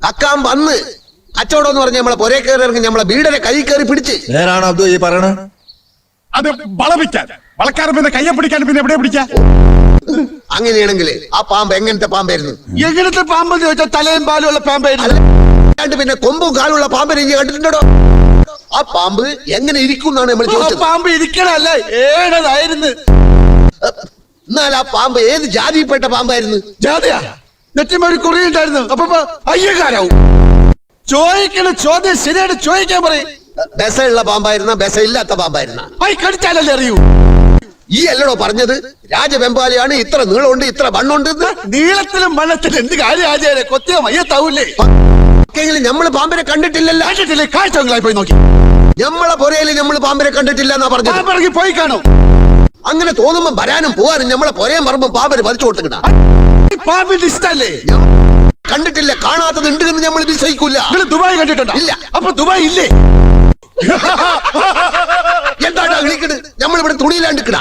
കക്കാൻ വന്ന് കച്ചവടം എന്ന് പറഞ്ഞ നമ്മളെ പൊരേ കയറി ഇറങ്ങി നമ്മളെ വീടിനെ കൈ കയറി പിടിച്ച്. നേരാണോ അബ്ദു ഈ പറയണ? അത് വളപിക്കാൻ വളക്കാരൻ പിന്നെ കയ്യെ പിടിക്കാൻ പിന്നെ എവിടെ പിടിക്കാൻ? അങ്ങനെയാണെങ്കിൽ ആ പാമ്പ് എങ്ങനത്തെ പാമ്പായിരുന്നു? എങ്ങനത്തെ പാമ്പെന്ന് ചോദിച്ചാൽ തലയും പാലും ഉള്ള പാമ്പായിരുന്നു. അല്ലാണ്ട് പിന്നെ കൊമ്പും കാലുള്ള പാമ്പിനെ ഇനി കണ്ടിട്ടുണ്ടോ? ആ പാമ്പ് എങ്ങനെ ഇരിക്കും എന്നാണ് നമ്മൾ ചോദിച്ചത്. പാമ്പ് ഇരിക്കണല്ലേ ഏഴതായിരുന്നു. എന്നാൽ ആ പാമ്പ് ഏത് ജാതിയിൽപ്പെട്ട പാമ്പായിരുന്നു? ജാതിയാ നെറ്റിമ ഒരു കുറിയുണ്ടായിരുന്നു. അപ്പൊ അയ്യക്കാരാവും. ചോദിക്കണ ചോദ്യം ശരിയായിട്ട് ചോദിക്കാൻ പറയും. ബെസയുള്ള പാമ്പായിരുന്ന ബെസയില്ലാത്ത പാമ്പായിരുന്ന? കടിച്ചാലല്ലേ അറിയൂ. ഈ അല്ലടോ പറഞ്ഞത് രാജവെമ്പാലയാണ്, ഇത്ര നീളമുണ്ട് ഇത്ര വണ്ണുണ്ട്. നീളത്തിലും വണ്ണത്തിലും എന്ത് കാര്യം ആചാര്യ കൊത്തിയ മയ്യത്താവൂലേ? നമ്മള് പാമ്പിനെ കണ്ടിട്ടില്ലല്ലോ. കണ്ടിട്ടില്ലേ? കാഴ്ചകളായി പോയി നോക്കി. നമ്മളെ പുരയില് നമ്മള് പാമ്പിനെ കണ്ടിട്ടില്ല എന്നാ പറഞ്ഞത്. പോയി കാണും. അങ്ങനെ തോന്നുമ്പോ വരാനും പോവാനും നമ്മളെ പുരയും പറമ്പും പാമ്പിന് വലിച്ചു കൊടുത്തിട്ടാ. പാമ്പിന്റെ ഇഷ്ടല്ലേ? കണ്ടിട്ടില്ല, കാണാത്തത് ഉണ്ട് എന്ന് നമ്മൾ വിശ്വസിക്കൂല. ദുബായ് കണ്ടിട്ടുണ്ടോ? ഇല്ല. അപ്പൊ ദുബായ് ഇല്ലേ? എന്താടാ വിളിക്കണ്? നമ്മളിവിടെ തുണിയിലാണ്ടിക്കണ